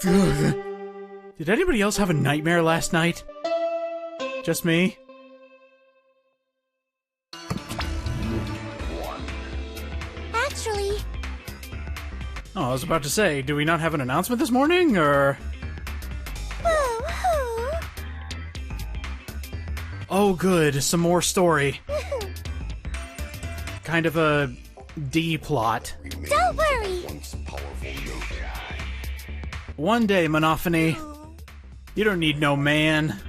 Did anybody else have a nightmare last night? Just me? Actually... Oh, I was about to say, do we not have an announcement this morning, or...? Oh good, some more story. Kind of a D-plot. Don't worry! One day, Monophony. You don't need no man.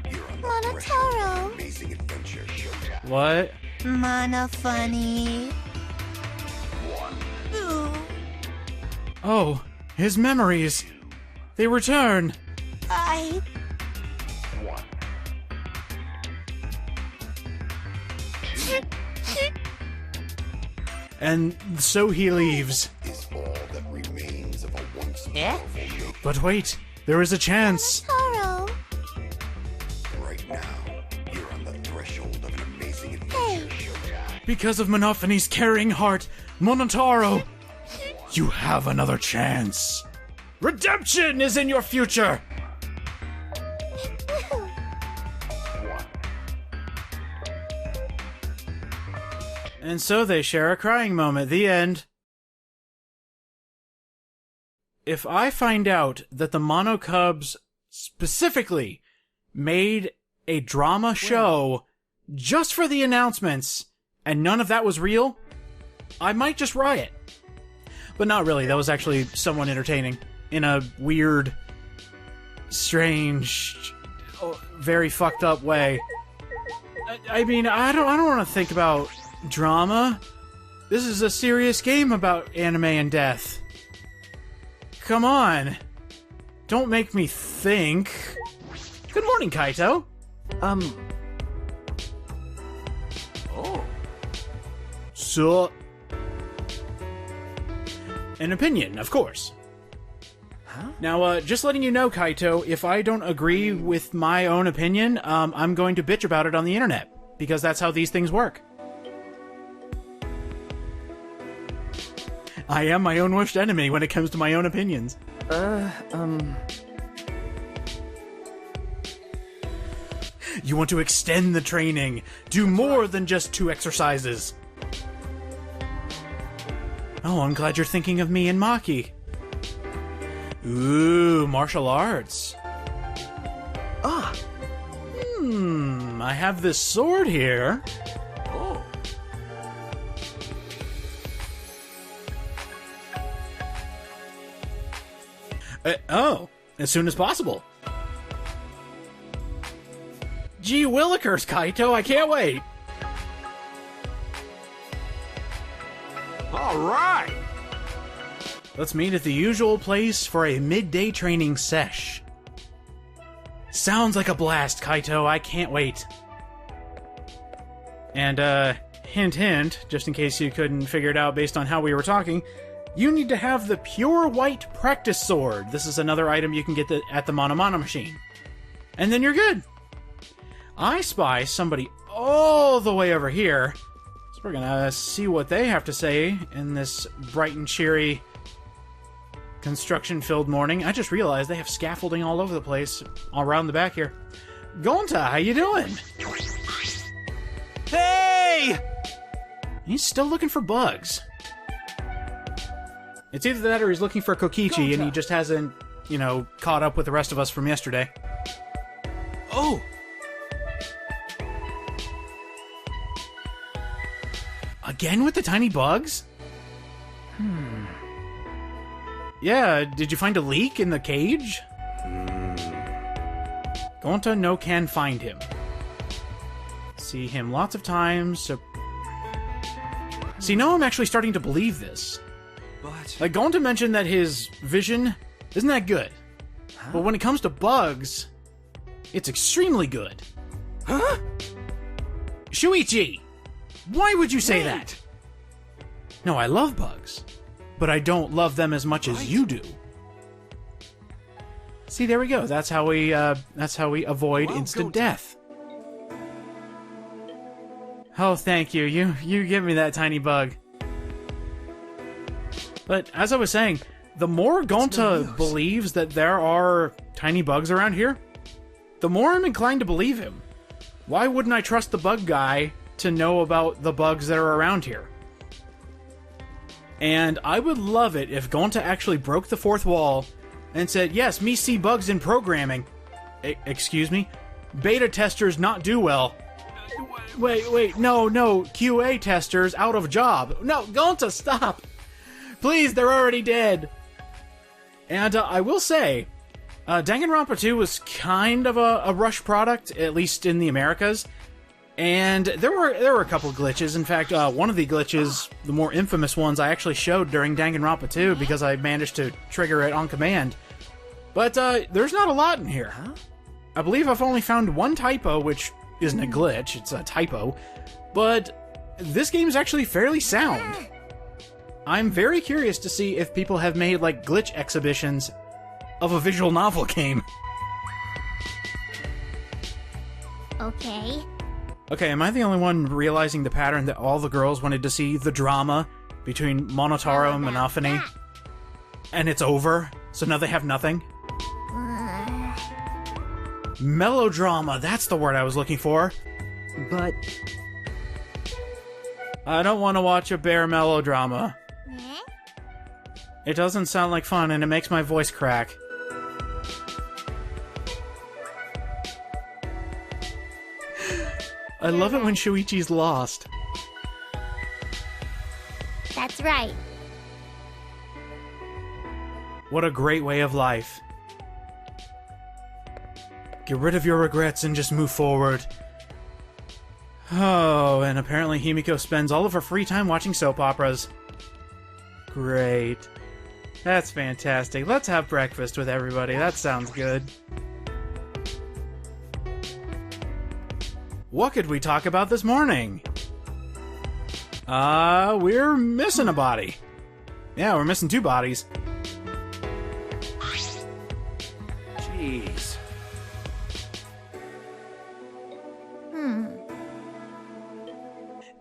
Monotaro. What? Monofunny. Oh, his memories. They return. And so he leaves. But wait, there is a chance. Monotaro. Right now, you're on the threshold of an amazing adventure. Because of Monophony's caring heart, Monotaro, you have another chance. Redemption is in your future. And so they share a crying moment. The end. If I find out that the Mono Cubs specifically made a drama show just for the announcements and none of that was real, I might just riot. But not really. That was actually somewhat entertaining in a weird, strange, very fucked up way. I mean, I don't want to think about drama. This is a serious game about anime and death. Come on. Don't make me think. Good morning, Kaito. Oh. So... An opinion, of course. Huh? Now, just letting you know, Kaito, if I don't agree with my own opinion, I'm going to bitch about it on the internet. Because that's how these things work. I am my own worst enemy when it comes to my own opinions. You want to extend the training. Do more than just 2 exercises. Oh, I'm glad you're thinking of me and Maki. Ooh, martial arts. Ah. I have this sword here. Oh. As soon as possible. Gee willikers, Kaito, I can't wait. All right. Let's meet at the usual place for a midday training sesh. Sounds like a blast, Kaito, I can't wait. And, hint hint, just in case you couldn't figure it out based on how we were talking, you need to have the pure white practice sword. This is another item you can get at the Mono machine. And then you're good. I spy somebody all the way over here. So we're gonna see what they have to say in this bright and cheery, construction-filled morning. I just realized they have scaffolding all over the place, all around the back here. Gonta, how you doing? Hey! He's still looking for bugs. It's either that or he's looking for Kokichi and he just hasn't, you know, caught up with the rest of us from yesterday. Oh! Again with the tiny bugs? Yeah, did you find a leak in the cage? Gonta no can find him. See him lots of times, so... See, now I'm actually starting to believe this. But... Like, Gonta mentioned that his vision isn't that good. Huh? But when it comes to bugs, it's extremely good. Huh? Shuichi! Why would you say that? No, I love bugs. But I don't love them as much as you do. See, there we go. That's how we avoid instant death. Oh, thank you. You give me that tiny bug. But as I was saying, the more no Gonta news. believes that there are tiny bugs around here, the more I'm inclined to believe him. Why wouldn't I trust the bug guy to know about the bugs that are around here? And I would love it if Gonta actually broke the fourth wall and said, yes, me see bugs in programming. Excuse me? Beta testers not do well. Wait, no, QA testers out of job. No, Gonta, stop! Please, they're already dead. And I will say, Danganronpa 2 was kind of a rush product, at least in the Americas. And there were a couple of glitches. In fact, one of the glitches, the more infamous ones, I actually showed during Danganronpa 2 because I managed to trigger it on command. But there's not a lot in here. I believe I've only found one typo, which isn't a glitch, it's a typo. But this game is actually fairly sound. I'm very curious to see if people have made, like, glitch exhibitions of a visual novel game. Okay. Okay, am I the only one realizing the pattern that all the girls wanted to see the drama between Monotaro and Monophony? And it's over, so now they have nothing? Melodrama, that's the word I was looking for. But I don't want to watch a bear melodrama. It doesn't sound like fun, and it makes my voice crack. I love it when Shuichi's lost. That's right. What a great way of life. Get rid of your regrets and just move forward. Oh, and apparently Himiko spends all of her free time watching soap operas. Great. That's fantastic. Let's have breakfast with everybody. That sounds good. What could we talk about this morning? We're missing a body. Yeah, we're missing two bodies. jeez.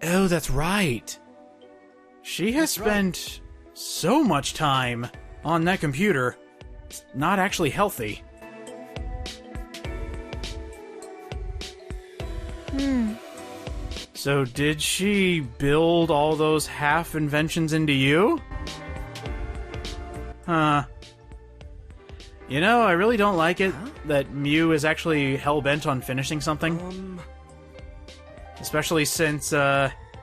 Oh, that's right. She has spent so much time on that computer. It's not actually healthy. So did she build all those half inventions into you? Huh. You know, I really don't like it that Mew is actually hell-bent on finishing something. Especially since,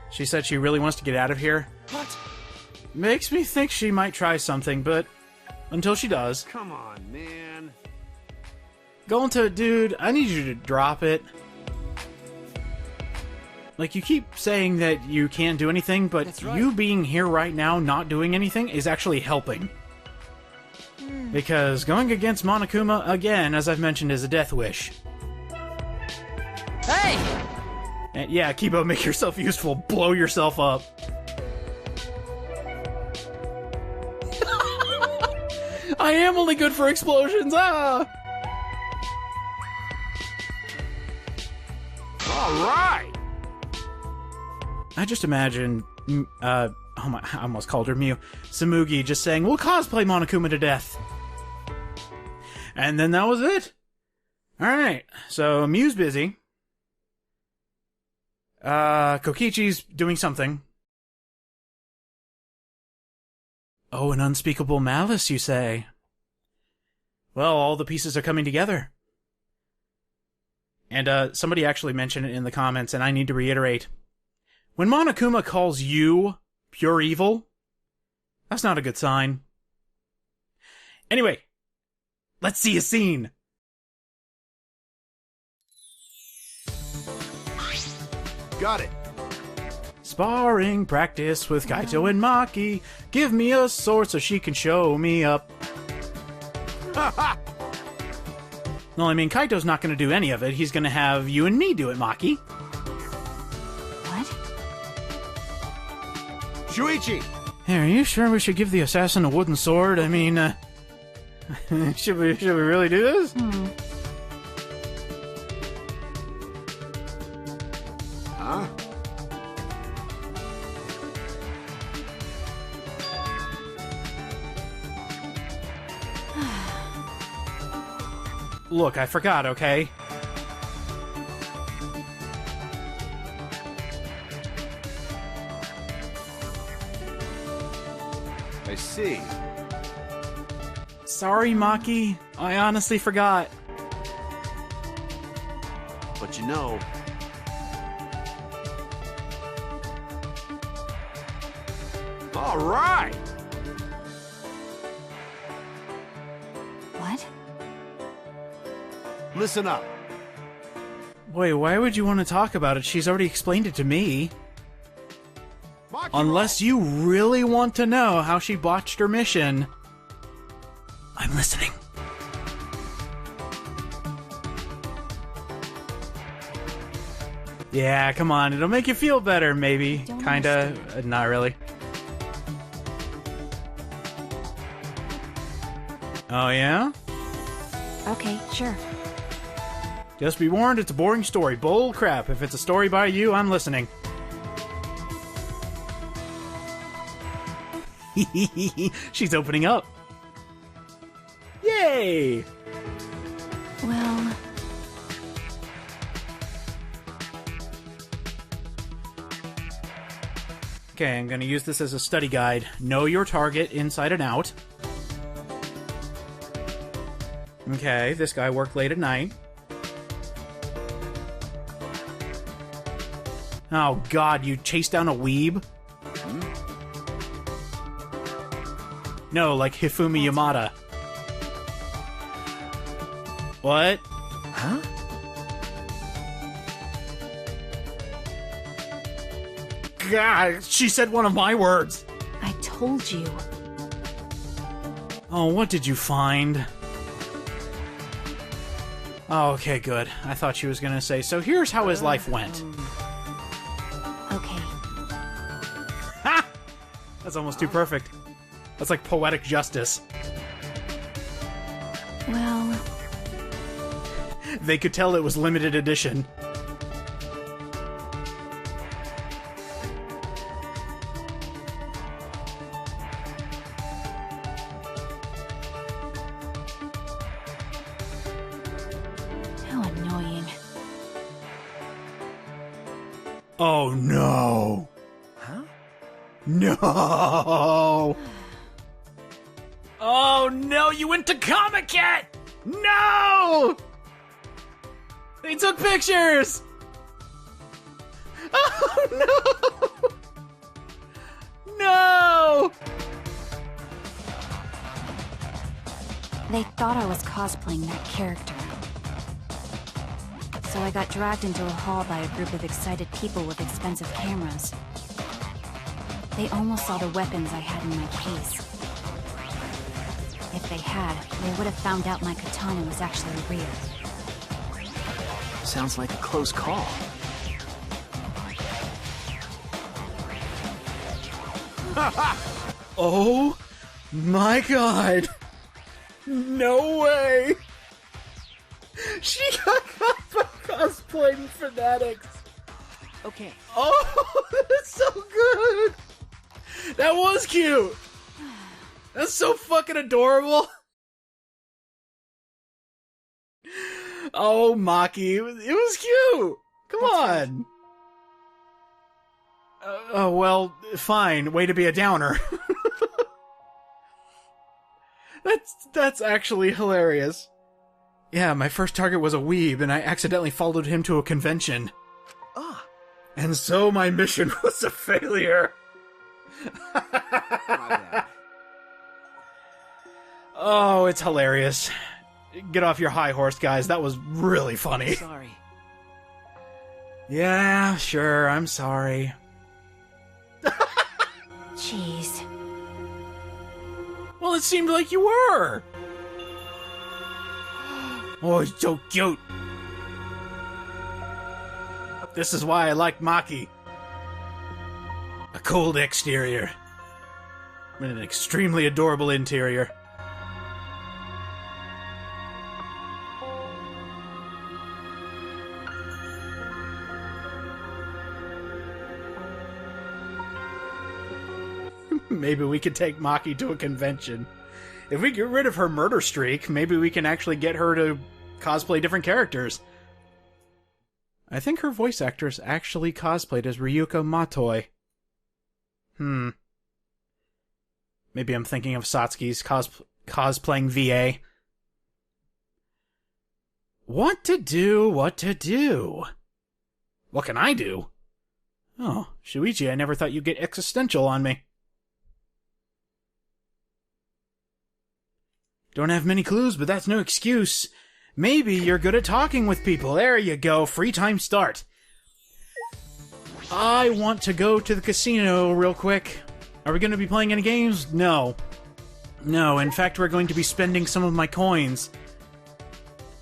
she said she really wants to get out of here. What? Makes me think she might try something, but until she does. Come on, man. Gonta, dude, I need you to drop it. Like, you keep saying that you can't do anything, but That's right. you being here right now not doing anything is actually helping. Because going against Monokuma, again, as I've mentioned, is a death wish. Hey! And yeah, Kibo, make yourself useful. Blow yourself up. I am only good for explosions. Ah! All right. I just imagine, I almost called her Mew, Tsumugi just saying, we'll cosplay Monokuma to death. And then that was it. Alright, so Mew's busy. Kokichi's doing something. Oh, an unspeakable malice, you say? Well, all the pieces are coming together. And, somebody actually mentioned it in the comments, and I need to reiterate. When Monokuma calls you pure evil, that's not a good sign. Anyway, let's see a scene. Got it. Sparring practice with Kaito and Maki. Give me a sword so she can show me up. Well, I mean, Kaito's not going to do any of it. He's going to have you and me do it, Maki. Shuichi! Hey, are you sure we should give the assassin a wooden sword? I mean, should we really do this? Huh? Look, I forgot, okay? I see. Sorry, Maki. I honestly forgot. But you know... All right! What? Listen up. Wait, why would you want to talk about it? She's already explained it to me. Maki, Unless you really want to know how she botched her mission. I'm listening. Yeah, come on. It'll make you feel better, maybe. Don't Kinda. Not really. Oh, yeah? Okay, sure. Just be warned, it's a boring story. Bull crap. If it's a story by you, I'm listening. She's opening up. Yay! Well, Okay, I'm gonna use this as a study guide. Know your target inside and out. Okay, this guy worked late at night. Oh god, you chased down a weeb? No, like Hifumi Yamada. What? Huh? God, she said one of my words. I told you. Oh, what did you find? Oh, okay, good. I thought she was gonna say, so here's how his life went. Okay. Ha! That's almost too perfect. That's like poetic justice. Well, They could tell it was limited edition. how annoying. Oh no! Huh? No! Oh no, you went to Comic Cat! No! They took pictures! Oh no! No! They thought I was cosplaying that character. So I got dragged into a hall by a group of excited people with expensive cameras. They almost saw the weapons I had in my case. If they had, they would have found out my katana was actually real. Sounds like a close call. Oh my god! No way! She got caught by cosplaying fanatics! Okay. Oh, that's so good! That was cute! That's so fucking adorable! Oh, Maki, it was cute! Come on! Oh, well, fine. Way to be a downer. That's actually hilarious. Yeah, my first target was a weeb, and I accidentally followed him to a convention. Ah. And so my mission was a failure. My bad. Oh, it's hilarious. Get off your high horse, guys. That was really funny. Sorry. Yeah, sure, I'm sorry. Jeez. Well, it seemed like you were. Oh, he's so cute. This is why I like Maki. A cold exterior. And an extremely adorable interior. Maybe we could take Maki to a convention. If we get rid of her murder streak, maybe we can actually get her to cosplay different characters. I think her voice actress actually cosplayed as Ryuko Matoi. Maybe I'm thinking of Satsuki's cosplaying VA. What to do? What can I do? Oh, Shuichi, I never thought you'd get existential on me. Don't have many clues, but that's no excuse. Maybe you're good at talking with people. There you go. Free time start. I want to go to the casino real quick. Are we going to be playing any games? No. No, in fact, we're going to be spending some of my coins.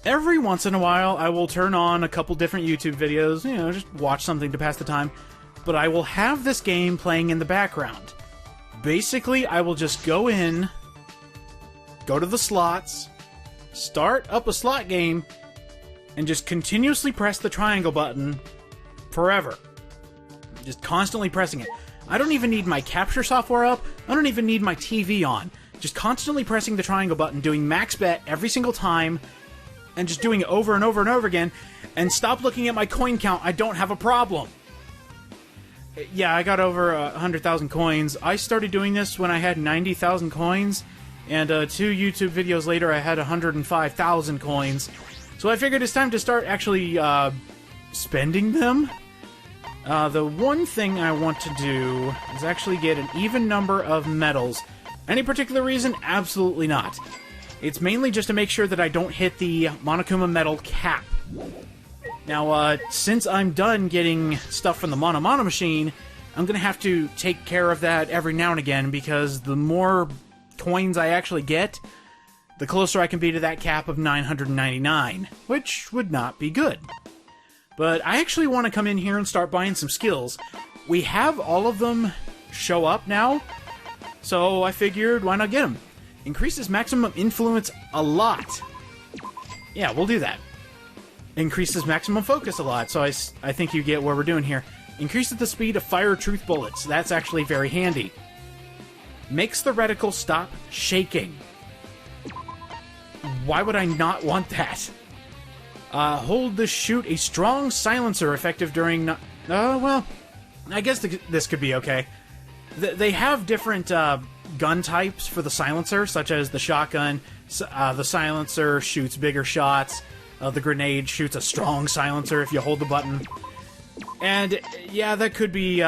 Every once in a while, I will turn on a couple different YouTube videos, just watch something to pass the time, but I will have this game playing in the background. Basically, I will just go in, go to the slots, start up a slot game, and just continuously press the triangle button forever. Just constantly pressing it. I don't even need my capture software up, I don't even need my TV on. Just constantly pressing the triangle button, doing max bet every single time, and just doing it over and over and over again, and stop looking at my coin count. I don't have a problem. Yeah, I got over 100,000 coins. I started doing this when I had 90,000 coins, and 2 YouTube videos later I had 105,000 coins. So I figured it's time to start actually spending them. The one thing I want to do is actually get an even number of medals. Any particular reason? Absolutely not. It's mainly just to make sure that I don't hit the Monokuma medal cap. Now, since I'm done getting stuff from the Mono machine, I'm gonna have to take care of that every now and again, because the more coins I actually get, the closer I can be to that cap of 999, which would not be good. But I actually want to come in here and start buying some skills. We have all of them show up now, so I figured, why not get them? Increases maximum influence a lot. Yeah, we'll do that. Increases maximum focus a lot, so I think you get what we're doing here. Increases the speed of fire truth bullets. That's actually very handy. Makes the reticle stop shaking. Why would I not want that? Hold the shoot a strong silencer effective during... well, I guess this could be okay. They have different gun types for the silencer, such as the shotgun. The silencer shoots bigger shots. The grenade shoots a strong silencer if you hold the button. And, yeah, that could be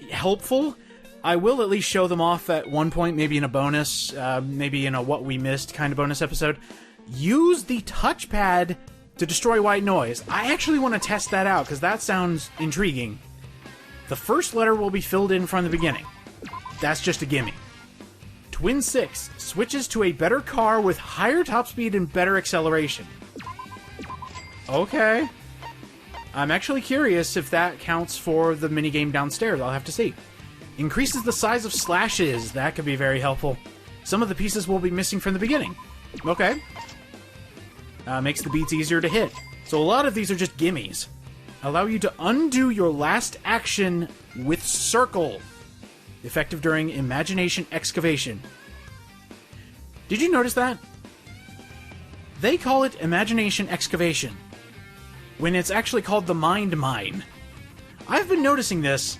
helpful. I will at least show them off at one point, maybe in a bonus, maybe in a What We Missed kind of bonus episode. Use the touchpad to destroy white noise. I actually want to test that out, because that sounds intriguing. The first letter will be filled in from the beginning. That's just a gimme. Twin 6 switches to a better car with higher top speed and better acceleration. Okay. I'm actually curious if that counts for the minigame downstairs. I'll have to see. Increases the size of slashes. That could be very helpful. Some of the pieces will be missing from the beginning. Okay. Makes the beats easier to hit. So a lot of these are just gimmies. Allow you to undo your last action with circle. Effective during imagination excavation. Did you notice that? They call it imagination excavation, when it's actually called the mind mine. I've been noticing this,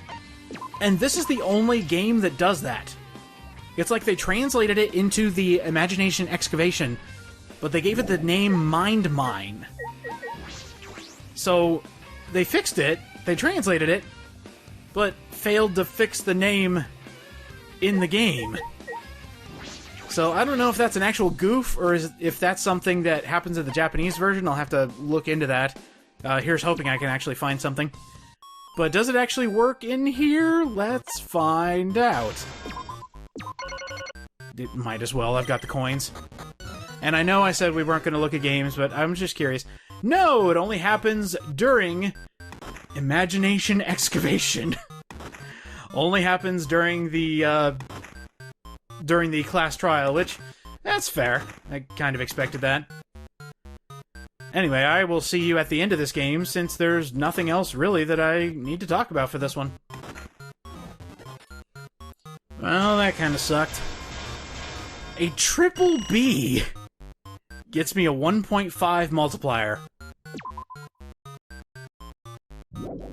and this is the only game that does that. It's like they translated it into the imagination excavation, but they gave it the name mind mine. So, they fixed it, they translated it, but failed to fix the name in the game. So I don't know if that's an actual goof, or if that's something that happens in the Japanese version. I'll have to look into that. Here's hoping I can actually find something. But does it actually work in here? Let's find out. It might as well, I've got the coins. And I know I said we weren't going to look at games, but I'm just curious. No, it only happens during imagination excavation. Only happens during the class trial, which, that's fair. I kind of expected that. Anyway, I will see you at the end of this game, since there's nothing else really that I need to talk about for this one. Well, that kind of sucked. A triple B! gets me a 1.5 multiplier.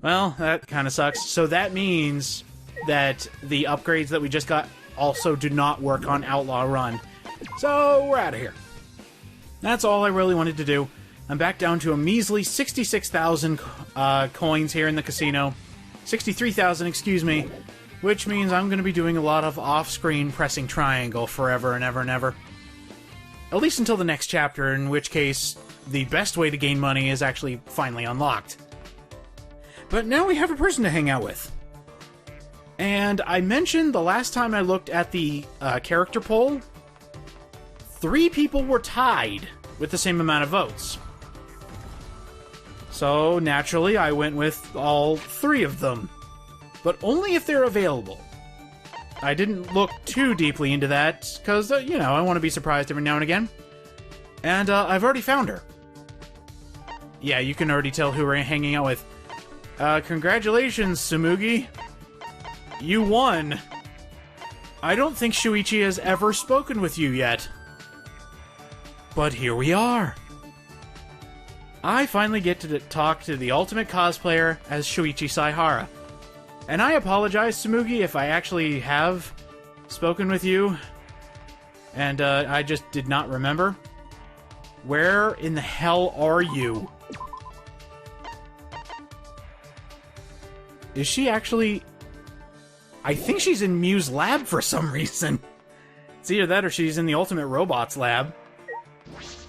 Well, that kind of sucks. So that means that the upgrades that we just got also do not work on Outlaw Run. So we're out of here. That's all I really wanted to do. I'm back down to a measly 66,000 coins here in the casino. 63,000, excuse me. Which means I'm going to be doing a lot of off-screen pressing triangle forever and ever and ever. At least until the next chapter, in which case the best way to gain money is actually finally unlocked. But now we have a person to hang out with. And I mentioned the last time I looked at the character poll, 3 people were tied with the same amount of votes. So, naturally, I went with all 3 of them. But only if they're available. I didn't look too deeply into that, because, you know, I want to be surprised every now and again. And, I've already found her. Yeah, you can already tell who we're hanging out with. Congratulations, Tsumugi. You won. I don't think Shuichi has ever spoken with you yet. But here we are. I finally get to talk to the ultimate cosplayer as Shuichi Saihara. And I apologize, Tsumugi, if I actually have spoken with you. And I just did not remember. Where in the hell are you? Is she actually... I think she's in Mew's lab for some reason. It's either that or she's in the Ultimate Robots lab.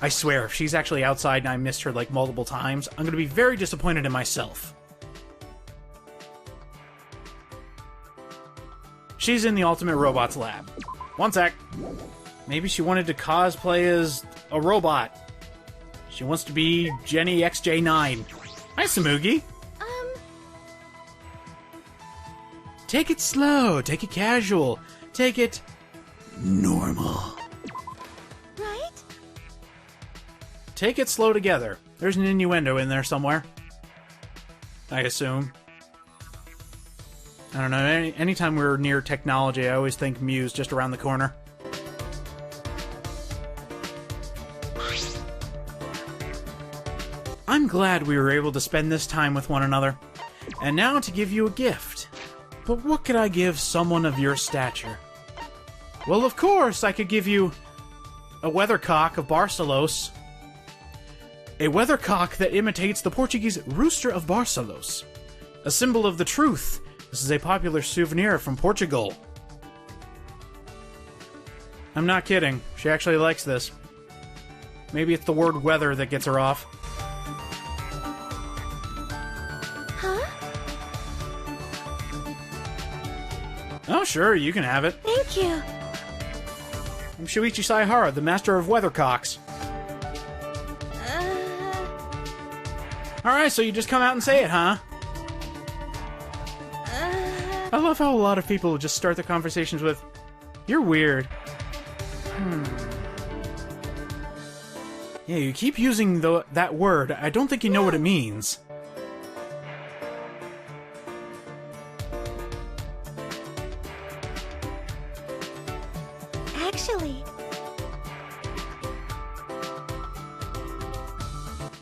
I swear, if she's actually outside and I missed her like multiple times, I'm going to be very disappointed in myself. She's in the Ultimate Robots lab. One sec. Maybe she wanted to cosplay as a robot. She wants to be Jenny XJ9. Hi, Tsumugi. Take it slow, take it casual, take it normal. Right? Take it slow together. There's an innuendo in there somewhere. I assume. I don't know, anytime we're near technology, I always think Mew's just around the corner. I'm glad we were able to spend this time with one another. And now to give you a gift. But what could I give someone of your stature? Well, of course, I could give you a weathercock of Barcelos. A weathercock that imitates the Portuguese rooster of Barcelos. A symbol of the truth. This is a popular souvenir from Portugal. I'm not kidding. She actually likes this. Maybe it's the word weather that gets her off. Oh, sure, you can have it. Thank you. I'm Shuichi Saihara, the master of weathercocks. Alright, so you just come out and say it, huh? I love how a lot of people just start their conversations with, "You're weird." Yeah, you keep using that word. I don't think you know what it means. Actually,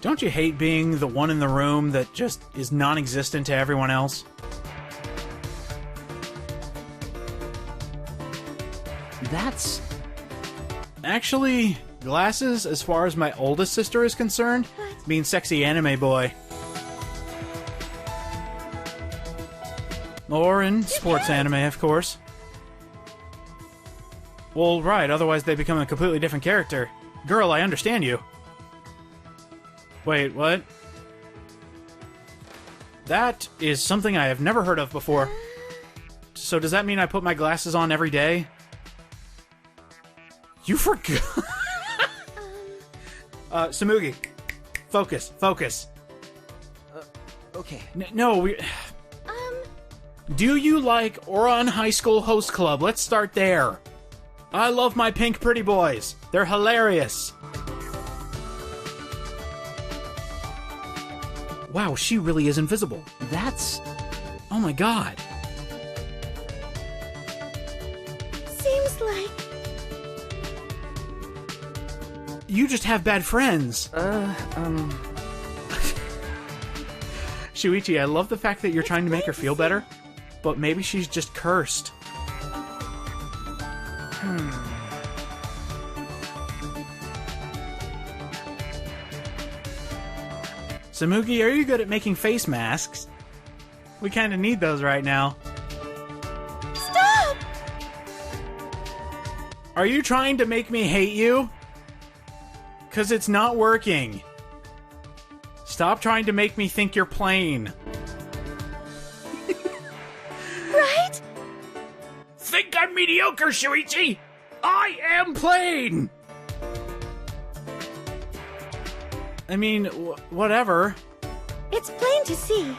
Don't you hate being the one in the room that just is non-existent to everyone else? That's... Actually, glasses, as far as my oldest sister is concerned, mean sexy anime boy. Or in sports anime, of course. Well, right, otherwise they become a completely different character. Girl, I understand you. Wait, what? That is something I have never heard of before. So does that mean I put my glasses on every day? You forgot. Tsumugi. Focus, focus. Okay. No, we... Do you like Oran High School Host Club? Let's start there. I love my pink pretty boys. They're hilarious. Wow, she really is invisible. That's... Oh my god. seems like... You just have bad friends. Shuichi, I love the fact that you're trying to make her feel better, but maybe she's just cursed. Tsumugi, are you good at making face masks? We kind of need those right now. Stop! Are you trying to make me hate you? 'Cause it's not working. Stop trying to make me think you're plain. Right? Think I'm mediocre, Shuichi? I am plain! I mean, whatever. It's plain to see.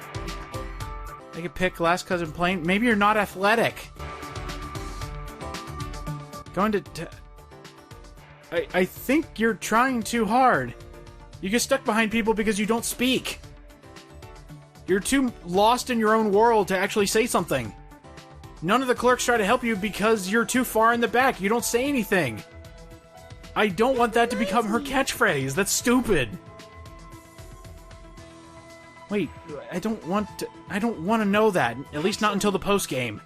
I could pick last cousin plain. Maybe you're not athletic. Going to... I think you're trying too hard. You get stuck behind people because you don't speak. You're too lost in your own world to actually say something. None of the clerks try to help you because you're too far in the back. You don't say anything. I don't want that to become her catchphrase. That's stupid. Wait, I don't want to know that. At least not until the post-game.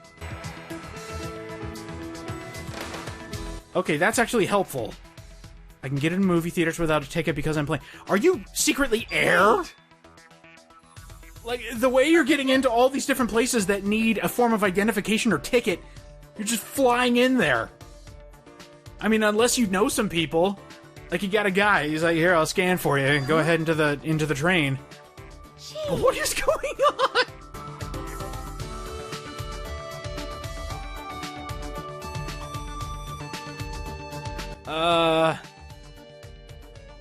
Okay, that's actually helpful. I can get into movie theaters without a ticket because I'm playing. Are you secretly Air? Like, the way you're getting into all these different places that need a form of identification or ticket, you're just flying in there. I mean, unless you know some people. Like, you got a guy, he's like, here, I'll scan for you, and go ahead into the train. But what is going on?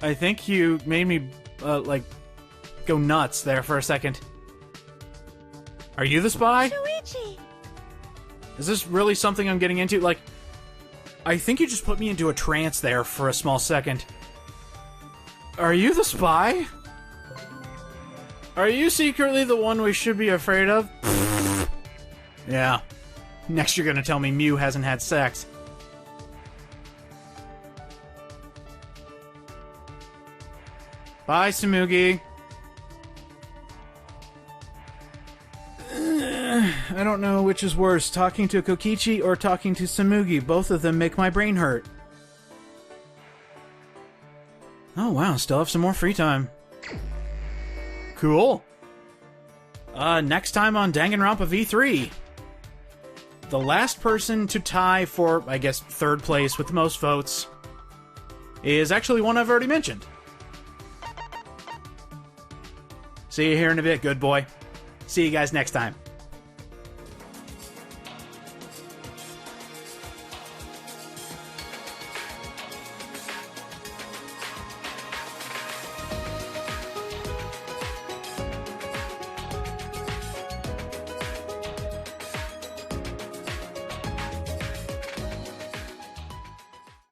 I think you made me, like, go nuts there for a second. Are you the spy? Shuichi! Is this really something I'm getting into? Like, I think you just put me into a trance there for a small second. Are you the spy? Are you secretly the one we should be afraid of? Yeah. Next you're gonna tell me Mew hasn't had sex. Bye, Tsumugi. I don't know which is worse, talking to Kokichi or talking to Tsumugi. Both of them make my brain hurt. Oh wow, still have some more free time. Cool. Next time on Danganronpa V3. The last person to tie for, I guess, third place with the most votes is actually one I've already mentioned. See you here in a bit, good boy. See you guys next time.